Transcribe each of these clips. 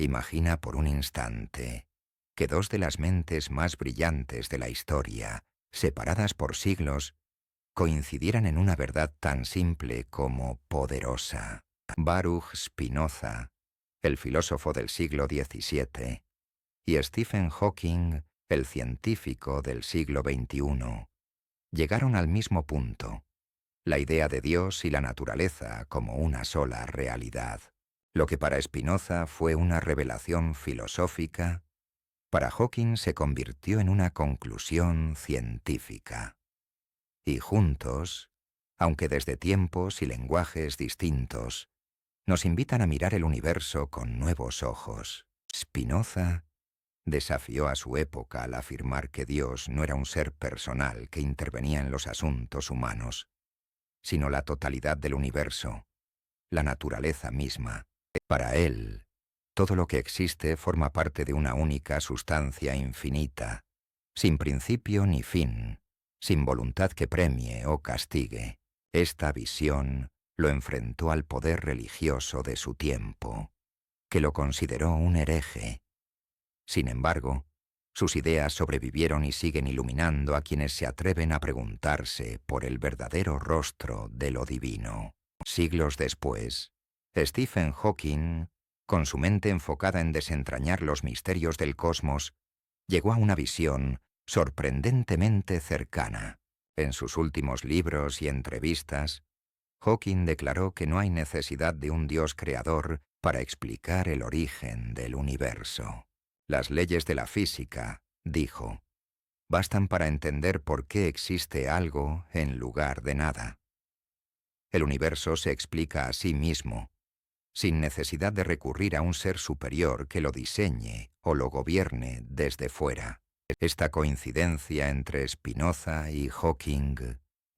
Imagina por un instante que dos de las mentes más brillantes de la historia, separadas por siglos, coincidieran en una verdad tan simple como poderosa. Baruch Spinoza, el filósofo del siglo XVII, y Stephen Hawking, el científico del siglo XXI, llegaron al mismo punto: la idea de Dios y la naturaleza como una sola realidad. Lo que para Spinoza fue una revelación filosófica, para Hawking se convirtió en una conclusión científica. Y juntos, aunque desde tiempos y lenguajes distintos, nos invitan a mirar el universo con nuevos ojos. Spinoza desafió a su época al afirmar que Dios no era un ser personal que intervenía en los asuntos humanos, sino la totalidad del universo, la naturaleza misma. Para él, todo lo que existe forma parte de una única sustancia infinita, sin principio ni fin, sin voluntad que premie o castigue. Esta visión lo enfrentó al poder religioso de su tiempo, que lo consideró un hereje. Sin embargo, sus ideas sobrevivieron y siguen iluminando a quienes se atreven a preguntarse por el verdadero rostro de lo divino. Siglos después, Stephen Hawking, con su mente enfocada en desentrañar los misterios del cosmos, llegó a una visión sorprendentemente cercana. En sus últimos libros y entrevistas, Hawking declaró que no hay necesidad de un Dios creador para explicar el origen del universo. Las leyes de la física, dijo, bastan para entender por qué existe algo en lugar de nada. El universo se explica a sí mismo, sin necesidad de recurrir a un ser superior que lo diseñe o lo gobierne desde fuera. Esta coincidencia entre Spinoza y Hawking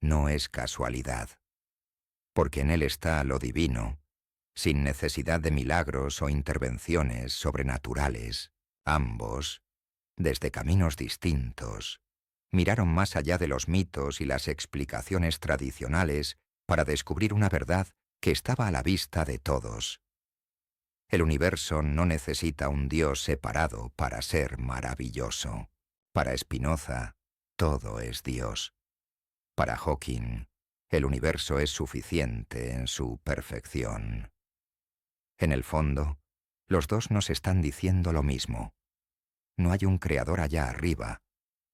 no es casualidad, porque en él está lo divino, sin necesidad de milagros o intervenciones sobrenaturales. Ambos, desde caminos distintos, miraron más allá de los mitos y las explicaciones tradicionales para descubrir una verdad que estaba a la vista de todos. El universo no necesita un Dios separado para ser maravilloso. Para Spinoza, todo es Dios. Para Hawking, el universo es suficiente en su perfección. En el fondo, los dos nos están diciendo lo mismo. No hay un creador allá arriba,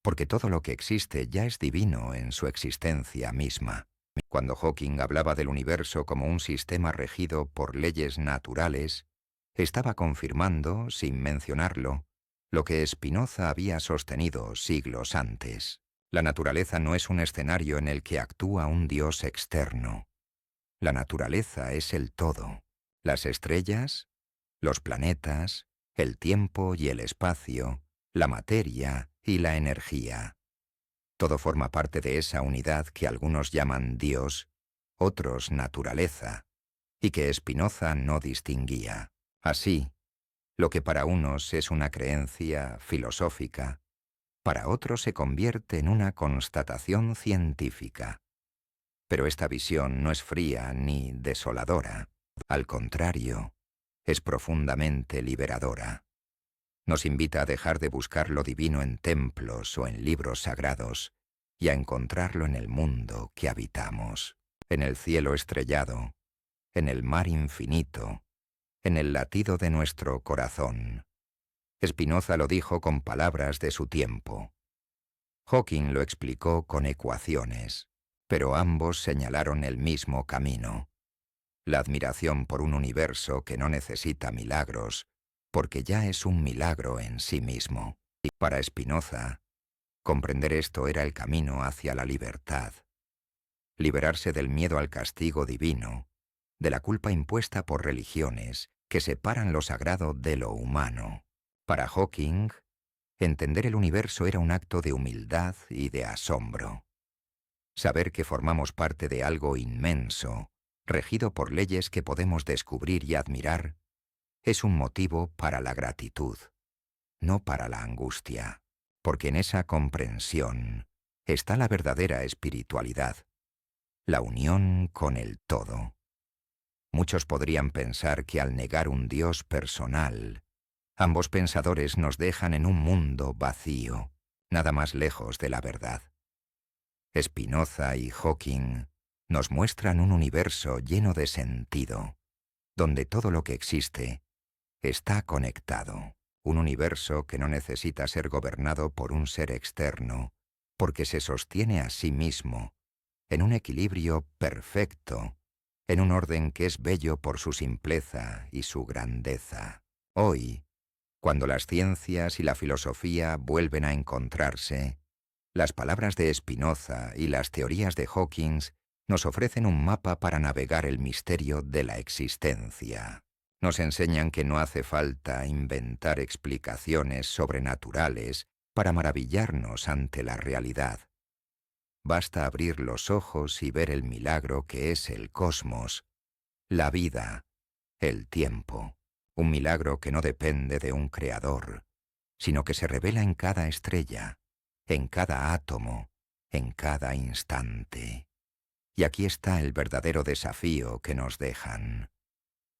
porque todo lo que existe ya es divino en su existencia misma. Cuando Hawking hablaba del universo como un sistema regido por leyes naturales, estaba confirmando, sin mencionarlo, lo que Spinoza había sostenido siglos antes. La naturaleza no es un escenario en el que actúa un Dios externo. La naturaleza es el todo. Las estrellas, los planetas, el tiempo y el espacio, la materia y la energía. Todo forma parte de esa unidad que algunos llaman Dios, otros naturaleza, y que Spinoza no distinguía. Así, lo que para unos es una creencia filosófica, para otros se convierte en una constatación científica. Pero esta visión no es fría ni desoladora. Al contrario, es profundamente liberadora. Nos invita a dejar de buscar lo divino en templos o en libros sagrados y a encontrarlo en el mundo que habitamos, en el cielo estrellado, en el mar infinito, en el latido de nuestro corazón. Spinoza lo dijo con palabras de su tiempo. Hawking lo explicó con ecuaciones, pero ambos señalaron el mismo camino: la admiración por un universo que no necesita milagros, porque ya es un milagro en sí mismo. Y para Spinoza, comprender esto era el camino hacia la libertad. Liberarse del miedo al castigo divino, de la culpa impuesta por religiones que separan lo sagrado de lo humano. Para Hawking, entender el universo era un acto de humildad y de asombro. Saber que formamos parte de algo inmenso, regido por leyes que podemos descubrir y admirar, es un motivo para la gratitud, no para la angustia, porque en esa comprensión está la verdadera espiritualidad, la unión con el todo. Muchos podrían pensar que al negar un Dios personal, Ambos pensadores nos dejan en un mundo vacío, nada más lejos de la verdad. Spinoza y Hawking nos muestran un universo lleno de sentido, donde todo lo que existe está conectado. Un universo que no necesita ser gobernado por un ser externo, porque se sostiene a sí mismo, en un equilibrio perfecto, en un orden que es bello por su simpleza y su grandeza. Hoy, cuando las ciencias y la filosofía vuelven a encontrarse, las palabras de Spinoza y las teorías de Hawking nos ofrecen un mapa para navegar el misterio de la existencia. Nos enseñan que no hace falta inventar explicaciones sobrenaturales para maravillarnos ante la realidad. Basta abrir los ojos y ver el milagro que es el cosmos, la vida, el tiempo. Un milagro que no depende de un creador, sino que se revela en cada estrella, en cada átomo, en cada instante. Y aquí está el verdadero desafío que nos dejan: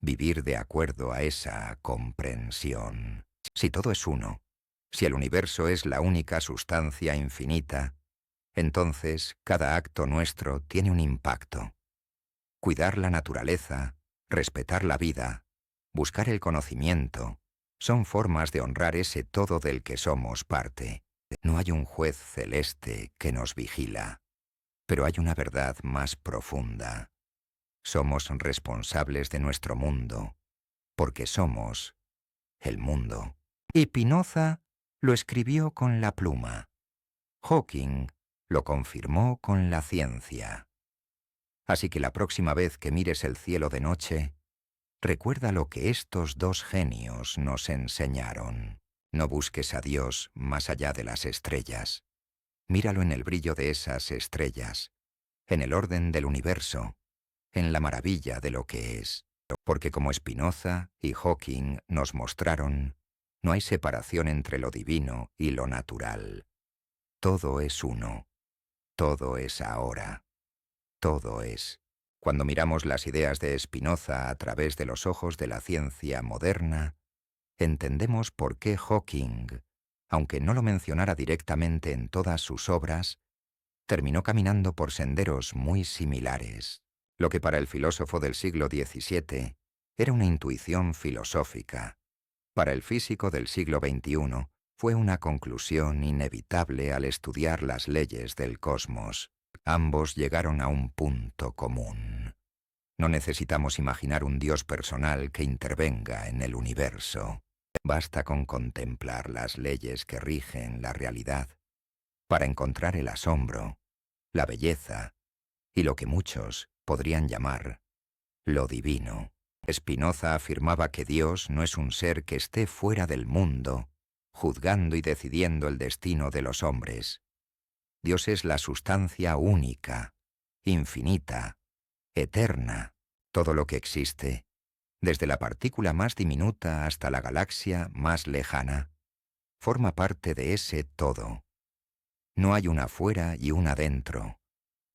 vivir de acuerdo a esa comprensión. Si todo es uno, si el universo es la única sustancia infinita, entonces cada acto nuestro tiene un impacto. Cuidar la naturaleza, respetar la vida, buscar el conocimiento, son formas de honrar ese todo del que somos parte. No hay un juez celeste que nos vigila, pero hay una verdad más profunda. Somos responsables de nuestro mundo, porque somos el mundo. Y Spinoza lo escribió con la pluma. Hawking lo confirmó con la ciencia. Así que la próxima vez que mires el cielo de noche, recuerda lo que estos dos genios nos enseñaron. No busques a Dios más allá de las estrellas. Míralo en el brillo de esas estrellas, en el orden del universo, en la maravilla de lo que es. Porque como Spinoza y Hawking nos mostraron, no hay separación entre lo divino y lo natural. Todo es uno. Todo es ahora. Todo es. Cuando miramos las ideas de Spinoza a través de los ojos de la ciencia moderna, entendemos por qué Hawking, aunque no lo mencionara directamente en todas sus obras, terminó caminando por senderos muy similares. Lo que para el filósofo del siglo XVII era una intuición filosófica, para el físico del siglo XXI fue una conclusión inevitable al estudiar las leyes del cosmos. Ambos llegaron a un punto común. No necesitamos imaginar un Dios personal que intervenga en el universo. Basta con contemplar las leyes que rigen la realidad para encontrar el asombro, la belleza y lo que muchos podrían llamar lo divino. Spinoza afirmaba que Dios no es un ser que esté fuera del mundo, juzgando y decidiendo el destino de los hombres. Dios es la sustancia única, infinita, eterna. Todo lo que existe, desde la partícula más diminuta hasta la galaxia más lejana, forma parte de ese todo. No hay una fuera y una dentro.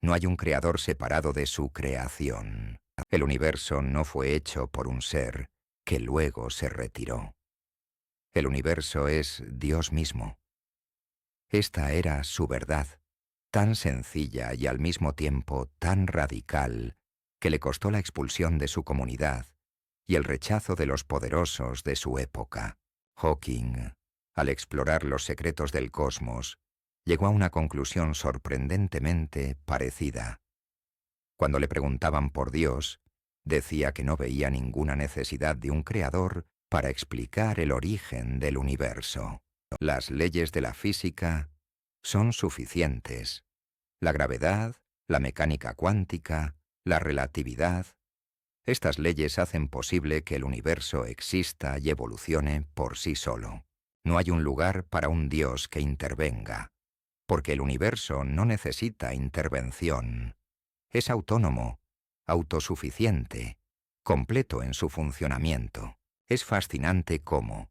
No hay un creador separado de su creación. El universo no fue hecho por un ser que luego se retiró. El universo es Dios mismo. Esta era su verdad, tan sencilla y al mismo tiempo tan radical, que le costó la expulsión de su comunidad y el rechazo de los poderosos de su época. Hawking, al explorar los secretos del cosmos, llegó a una conclusión sorprendentemente parecida. Cuando le preguntaban por Dios, decía que no veía ninguna necesidad de un creador para explicar el origen del universo. Las leyes de la física son suficientes. La gravedad, la mecánica cuántica, la relatividad. Estas leyes hacen posible que el universo exista y evolucione por sí solo. No hay un lugar para un Dios que intervenga, porque el universo no necesita intervención. Es autónomo, autosuficiente, completo en su funcionamiento. Es fascinante cómo,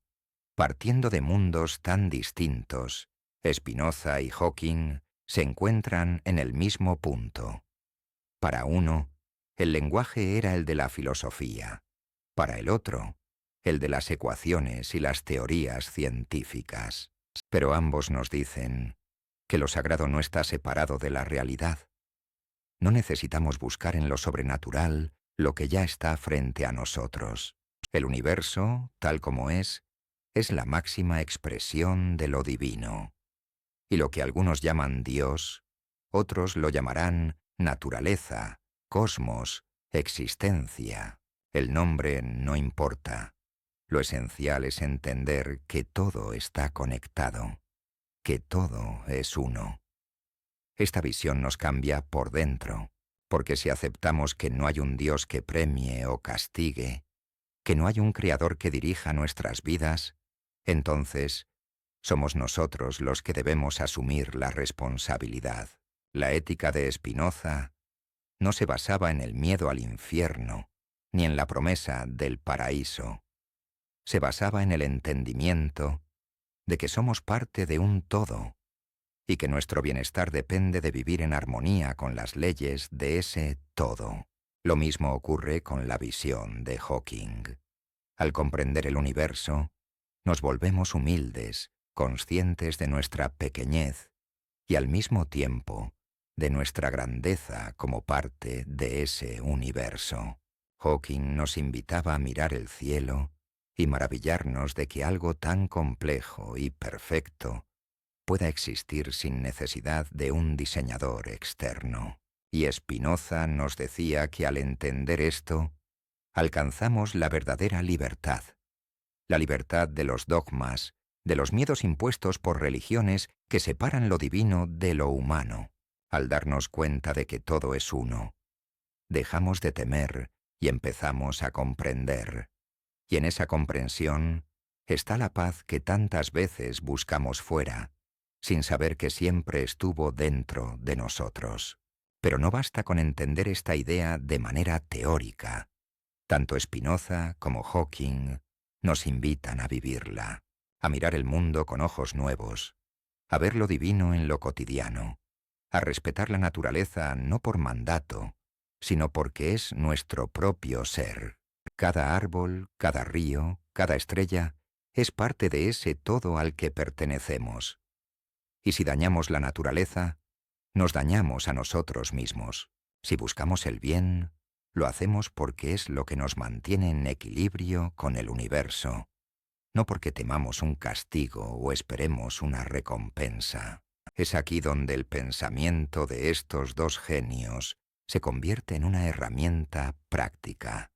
partiendo de mundos tan distintos, Spinoza y Hawking se encuentran en el mismo punto. Para uno, el lenguaje era el de la filosofía. Para el otro, el de las ecuaciones y las teorías científicas. Pero ambos nos dicen que lo sagrado no está separado de la realidad. No necesitamos buscar en lo sobrenatural lo que ya está frente a nosotros. El universo, tal como es la máxima expresión de lo divino. Y lo que algunos llaman Dios, otros lo llamarán naturaleza, cosmos, existencia. El nombre no importa. Lo esencial es entender que todo está conectado, que todo es uno. Esta visión nos cambia por dentro, porque si aceptamos que no hay un Dios que premie o castigue, que no hay un Creador que dirija nuestras vidas, entonces somos nosotros los que debemos asumir la responsabilidad. La ética de Spinoza no se basaba en el miedo al infierno, ni en la promesa del paraíso. Se basaba en el entendimiento de que somos parte de un todo y que nuestro bienestar depende de vivir en armonía con las leyes de ese todo. Lo mismo ocurre con la visión de Hawking. Al comprender el universo, nos volvemos humildes, conscientes de nuestra pequeñez y al mismo tiempo de nuestra grandeza como parte de ese universo. Hawking nos invitaba a mirar el cielo y maravillarnos de que algo tan complejo y perfecto pueda existir sin necesidad de un diseñador externo. Y Spinoza nos decía que al entender esto, alcanzamos la verdadera libertad. La libertad de los dogmas, de los miedos impuestos por religiones que separan lo divino de lo humano. Al darnos cuenta de que todo es uno, dejamos de temer y empezamos a comprender. Y en esa comprensión está la paz que tantas veces buscamos fuera, sin saber que siempre estuvo dentro de nosotros. Pero no basta con entender esta idea de manera teórica. Tanto Spinoza como Hawking nos invitan a vivirla, a mirar el mundo con ojos nuevos, a ver lo divino en lo cotidiano, a respetar la naturaleza no por mandato, sino porque es nuestro propio ser. Cada árbol, cada río, cada estrella es parte de ese todo al que pertenecemos. Y si dañamos la naturaleza, nos dañamos a nosotros mismos. Si buscamos el bien, lo hacemos porque es lo que nos mantiene en equilibrio con el universo, no porque temamos un castigo o esperemos una recompensa. Es aquí donde el pensamiento de estos dos genios se convierte en una herramienta práctica.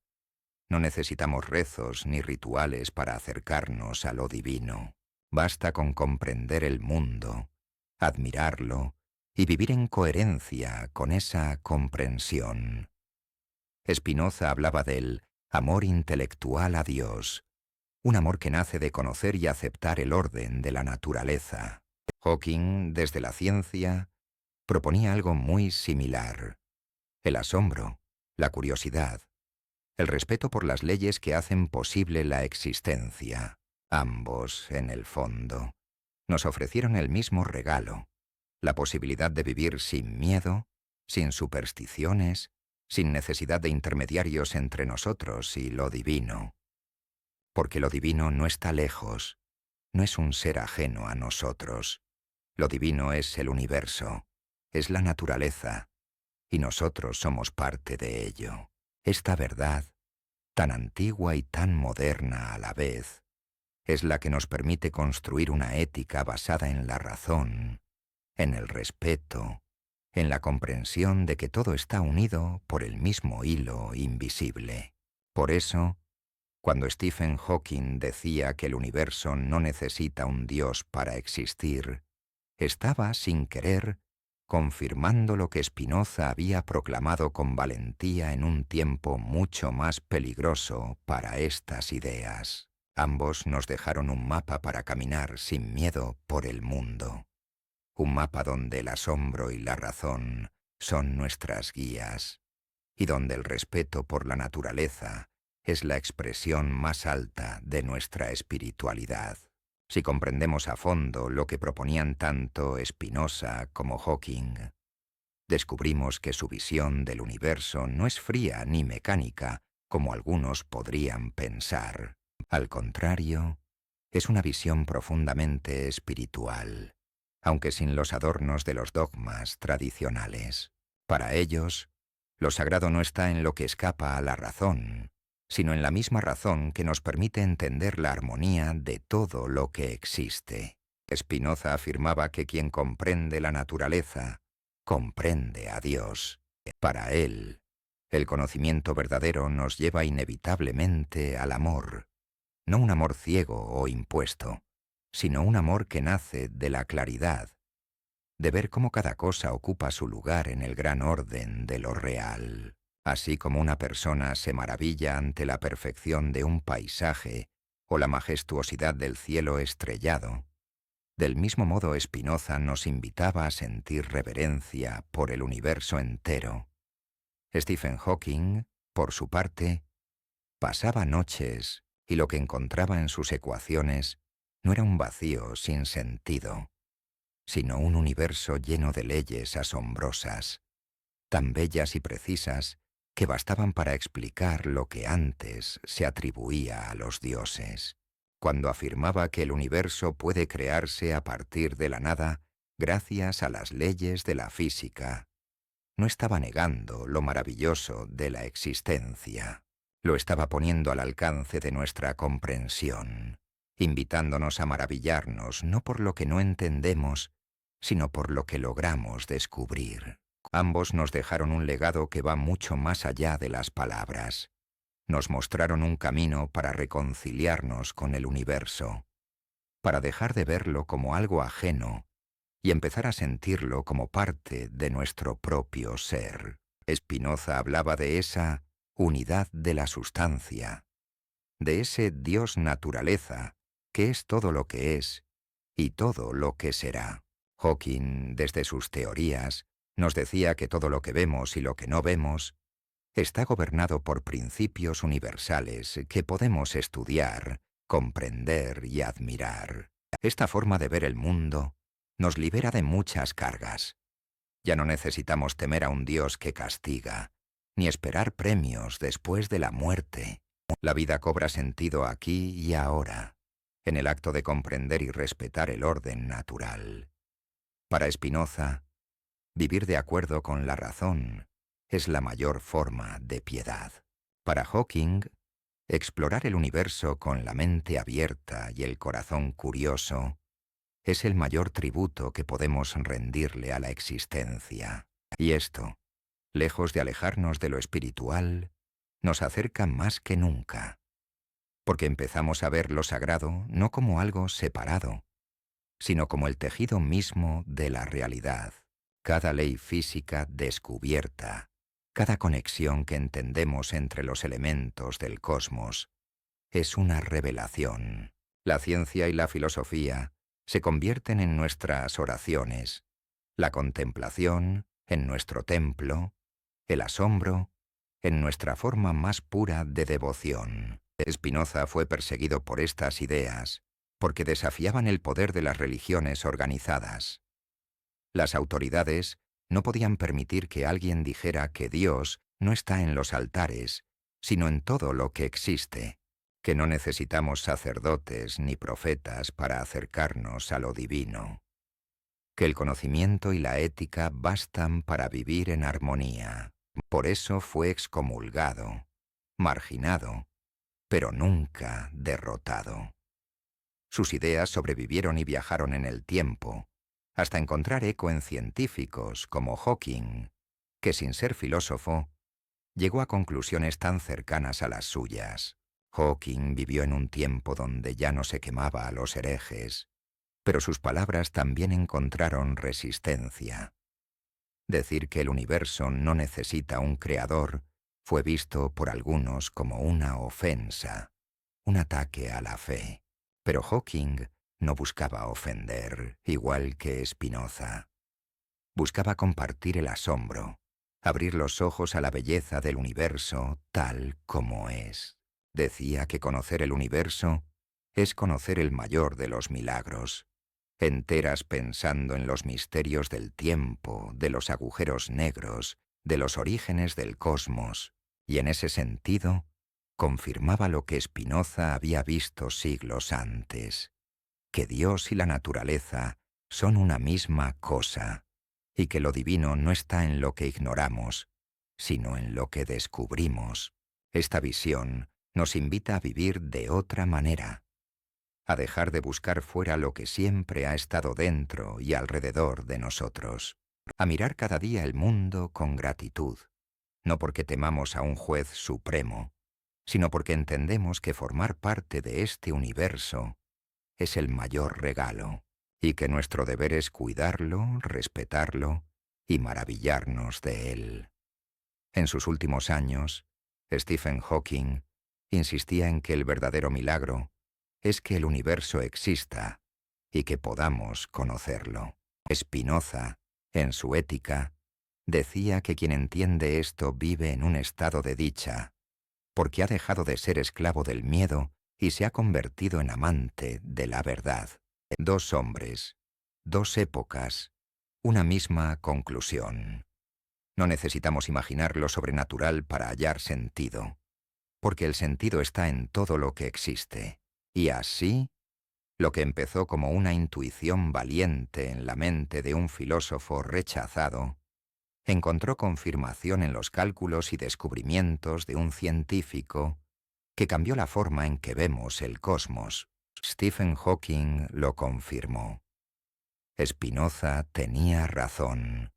No necesitamos rezos ni rituales para acercarnos a lo divino. Basta con comprender el mundo, admirarlo y vivir en coherencia con esa comprensión. Spinoza hablaba del amor intelectual a Dios, un amor que nace de conocer y aceptar el orden de la naturaleza. Hawking, desde la ciencia, proponía algo muy similar: el asombro, la curiosidad, el respeto por las leyes que hacen posible la existencia. Ambos, en el fondo, nos ofrecieron el mismo regalo, la posibilidad de vivir sin miedo, sin supersticiones, sin necesidad de intermediarios entre nosotros y lo divino. Porque lo divino no está lejos, no es un ser ajeno a nosotros. Lo divino es el universo, es la naturaleza, y nosotros somos parte de ello. Esta verdad, tan antigua y tan moderna a la vez, es la que nos permite construir una ética basada en la razón, en el respeto, en la comprensión de que todo está unido por el mismo hilo invisible. Por eso, cuando Stephen Hawking decía que el universo no necesita un Dios para existir, estaba, sin querer, confirmando lo que Spinoza había proclamado con valentía en un tiempo mucho más peligroso para estas ideas. Ambos nos dejaron un mapa para caminar sin miedo por el mundo. Un mapa donde el asombro y la razón son nuestras guías, y donde el respeto por la naturaleza es la expresión más alta de nuestra espiritualidad. Si comprendemos a fondo lo que proponían tanto Spinoza como Hawking, descubrimos que su visión del universo no es fría ni mecánica, como algunos podrían pensar. Al contrario, es una visión profundamente espiritual, aunque sin los adornos de los dogmas tradicionales. Para ellos, lo sagrado no está en lo que escapa a la razón, sino en la misma razón que nos permite entender la armonía de todo lo que existe. Spinoza afirmaba que quien comprende la naturaleza, comprende a Dios. Para él, el conocimiento verdadero nos lleva inevitablemente al amor, no un amor ciego o impuesto, sino un amor que nace de la claridad, de ver cómo cada cosa ocupa su lugar en el gran orden de lo real. Así como una persona se maravilla ante la perfección de un paisaje o la majestuosidad del cielo estrellado, del mismo modo Spinoza nos invitaba a sentir reverencia por el universo entero. Stephen Hawking, por su parte, pasaba noches y lo que encontraba en sus ecuaciones no era un vacío sin sentido, sino un universo lleno de leyes asombrosas, tan bellas y precisas que bastaban para explicar lo que antes se atribuía a los dioses. Cuando afirmaba que el universo puede crearse a partir de la nada gracias a las leyes de la física, no estaba negando lo maravilloso de la existencia. Lo estaba poniendo al alcance de nuestra comprensión, invitándonos a maravillarnos no por lo que no entendemos, sino por lo que logramos descubrir. Ambos nos dejaron un legado que va mucho más allá de las palabras. Nos mostraron un camino para reconciliarnos con el universo, para dejar de verlo como algo ajeno y empezar a sentirlo como parte de nuestro propio ser. Spinoza hablaba de esa unidad de la sustancia, de ese Dios naturaleza, que es todo lo que es y todo lo que será. Hawking, desde sus teorías, nos decía que todo lo que vemos y lo que no vemos está gobernado por principios universales que podemos estudiar, comprender y admirar. Esta forma de ver el mundo nos libera de muchas cargas. Ya no necesitamos temer a un Dios que castiga, ni esperar premios después de la muerte. La vida cobra sentido aquí y ahora, en el acto de comprender y respetar el orden natural. Para Spinoza, vivir de acuerdo con la razón es la mayor forma de piedad. Para Hawking, explorar el universo con la mente abierta y el corazón curioso es el mayor tributo que podemos rendirle a la existencia. Y esto, lejos de alejarnos de lo espiritual, nos acerca más que nunca, porque empezamos a ver lo sagrado no como algo separado, sino como el tejido mismo de la realidad. Cada ley física descubierta, cada conexión que entendemos entre los elementos del cosmos, es una revelación. La ciencia y la filosofía se convierten en nuestras oraciones, la contemplación en nuestro templo, el asombro en nuestra forma más pura de devoción. Spinoza fue perseguido por estas ideas, porque desafiaban el poder de las religiones organizadas. Las autoridades no podían permitir que alguien dijera que Dios no está en los altares, sino en todo lo que existe, que no necesitamos sacerdotes ni profetas para acercarnos a lo divino, que el conocimiento y la ética bastan para vivir en armonía. Por eso fue excomulgado, marginado, pero nunca derrotado. Sus ideas sobrevivieron y viajaron en el tiempo, hasta encontrar eco en científicos como Hawking, que sin ser filósofo, llegó a conclusiones tan cercanas a las suyas. Hawking vivió en un tiempo donde ya no se quemaba a los herejes, pero sus palabras también encontraron resistencia. Decir que el universo no necesita un creador fue visto por algunos como una ofensa, un ataque a la fe. Pero Hawking no buscaba ofender, igual que Spinoza. Buscaba compartir el asombro, abrir los ojos a la belleza del universo tal como es. Decía que conocer el universo es conocer el mayor de los milagros, enteras pensando en los misterios del tiempo, de los agujeros negros, de los orígenes del cosmos, y en ese sentido, confirmaba lo que Spinoza había visto siglos antes, que Dios y la naturaleza son una misma cosa, y que lo divino no está en lo que ignoramos, sino en lo que descubrimos. Esta visión nos invita a vivir de otra manera, a dejar de buscar fuera lo que siempre ha estado dentro y alrededor de nosotros, a mirar cada día el mundo con gratitud, no porque temamos a un juez supremo, sino porque entendemos que formar parte de este universo es el mayor regalo, y que nuestro deber es cuidarlo, respetarlo y maravillarnos de él. En sus últimos años, Stephen Hawking insistía en que el verdadero milagro es que el universo exista y que podamos conocerlo. Spinoza, en su Ética, decía que quien entiende esto vive en un estado de dicha, porque ha dejado de ser esclavo del miedo y se ha convertido en amante de la verdad. Dos hombres, dos épocas, una misma conclusión. No necesitamos imaginar lo sobrenatural para hallar sentido, porque el sentido está en todo lo que existe. Y así, lo que empezó como una intuición valiente en la mente de un filósofo rechazado, encontró confirmación en los cálculos y descubrimientos de un científico que cambió la forma en que vemos el cosmos. Stephen Hawking lo confirmó. Spinoza tenía razón.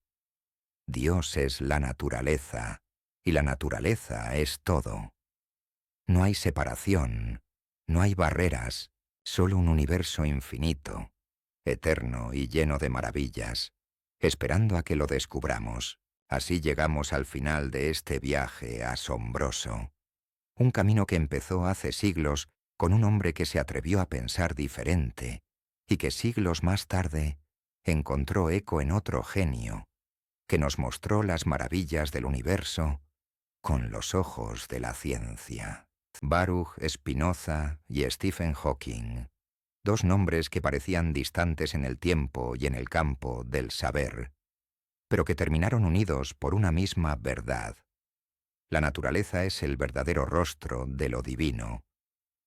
Dios es la naturaleza, y la naturaleza es todo. No hay separación, no hay barreras, solo un universo infinito, eterno y lleno de maravillas, esperando a que lo descubramos. Así llegamos al final de este viaje asombroso. Un camino que empezó hace siglos con un hombre que se atrevió a pensar diferente y que siglos más tarde encontró eco en otro genio que nos mostró las maravillas del universo con los ojos de la ciencia. Baruch Spinoza y Stephen Hawking, dos nombres que parecían distantes en el tiempo y en el campo del saber, pero que terminaron unidos por una misma verdad. La naturaleza es el verdadero rostro de lo divino,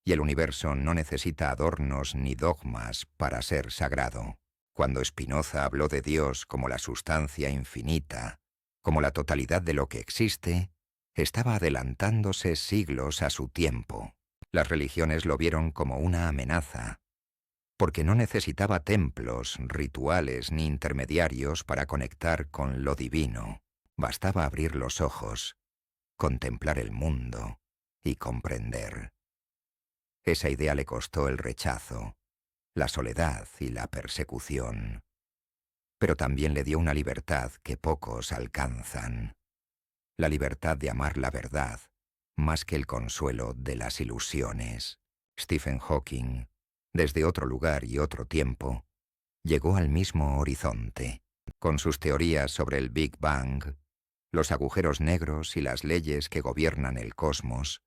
y el universo no necesita adornos ni dogmas para ser sagrado. Cuando Spinoza habló de Dios como la sustancia infinita, como la totalidad de lo que existe, estaba adelantándose siglos a su tiempo. Las religiones lo vieron como una amenaza, porque no necesitaba templos, rituales ni intermediarios para conectar con lo divino. Bastaba abrir los ojos, contemplar el mundo y comprender. Esa idea le costó el rechazo, la soledad y la persecución, pero también le dio una libertad que pocos alcanzan, la libertad de amar la verdad más que el consuelo de las ilusiones. Stephen Hawking, desde otro lugar y otro tiempo, llegó al mismo horizonte. Con sus teorías sobre el Big Bang, los agujeros negros y las leyes que gobiernan el cosmos,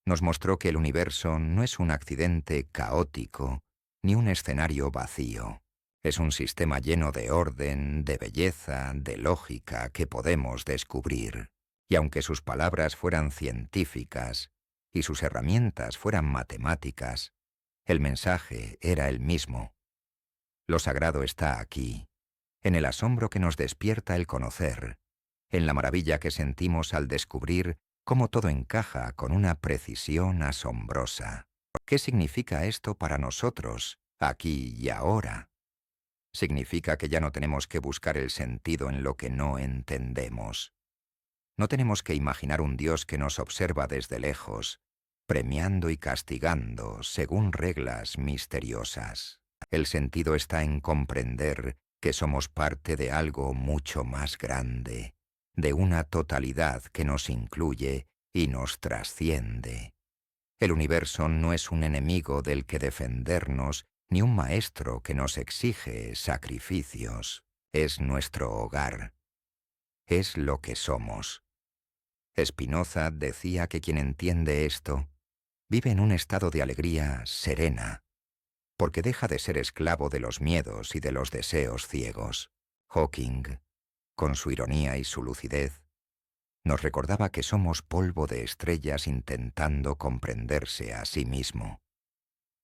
nos mostró que el universo no es un accidente caótico ni un escenario vacío. Es un sistema lleno de orden, de belleza, de lógica que podemos descubrir. Y aunque sus palabras fueran científicas y sus herramientas fueran matemáticas, el mensaje era el mismo. Lo sagrado está aquí, en el asombro que nos despierta el conocer, en la maravilla que sentimos al descubrir cómo todo encaja con una precisión asombrosa. ¿Qué significa esto para nosotros, aquí y ahora? Significa que ya no tenemos que buscar el sentido en lo que no entendemos. No tenemos que imaginar un Dios que nos observa desde lejos, premiando y castigando según reglas misteriosas. El sentido está en comprender que somos parte de algo mucho más grande, de una totalidad que nos incluye y nos trasciende. El universo no es un enemigo del que defendernos, ni un maestro que nos exige sacrificios. Es nuestro hogar. Es lo que somos. Spinoza decía que quien entiende esto vive en un estado de alegría serena, porque deja de ser esclavo de los miedos y de los deseos ciegos. Hawking, con su ironía y su lucidez, Nos recordaba que somos polvo de estrellas intentando comprenderse a sí mismo.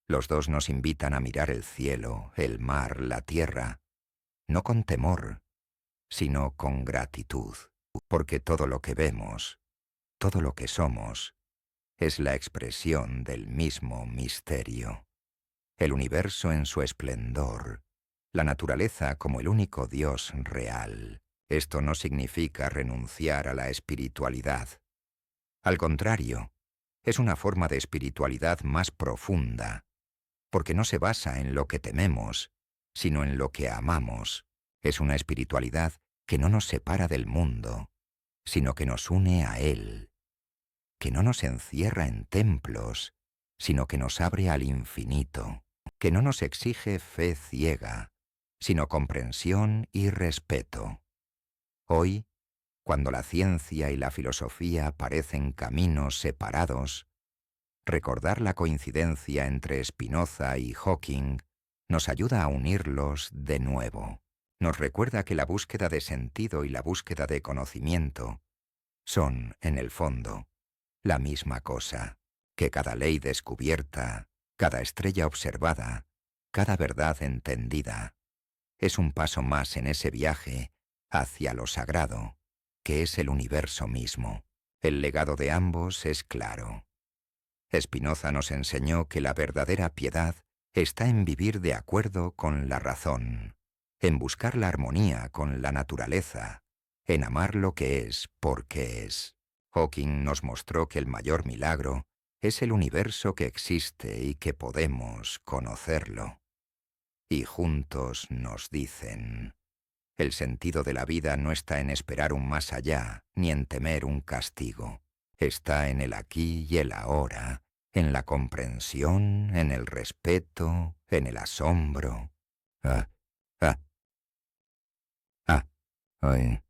Los dos nos invitan a mirar el cielo, el mar, la tierra, no con temor, sino con gratitud, porque todo lo que vemos, todo lo que somos, es la expresión del mismo misterio. El universo en su esplendor, la naturaleza como el único Dios real. Esto no significa renunciar a la espiritualidad. Al contrario, es una forma de espiritualidad más profunda, porque no se basa en lo que tememos, sino en lo que amamos. Es una espiritualidad que no nos separa del mundo, sino que nos une a él, que no nos encierra en templos, sino que nos abre al infinito, que no nos exige fe ciega, sino comprensión y respeto. Hoy, cuando la ciencia y la filosofía parecen caminos separados, recordar la coincidencia entre Spinoza y Hawking nos ayuda a unirlos de nuevo. Nos recuerda que la búsqueda de sentido y la búsqueda de conocimiento son, en el fondo, la misma cosa, que cada ley descubierta, cada estrella observada, cada verdad entendida, es un paso más en ese viaje hacia lo sagrado, que es el universo mismo. El legado de ambos es claro. Spinoza nos enseñó que la verdadera piedad está en vivir de acuerdo con la razón, en buscar la armonía con la naturaleza, en amar lo que es porque es. Hawking nos mostró que el mayor milagro es el universo que existe y que podemos conocerlo. Y juntos nos dicen: el sentido de la vida no está en esperar un más allá, ni en temer un castigo. Está en el aquí y el ahora, en la comprensión, en el respeto, en el asombro. Ah, ah, ah, ay.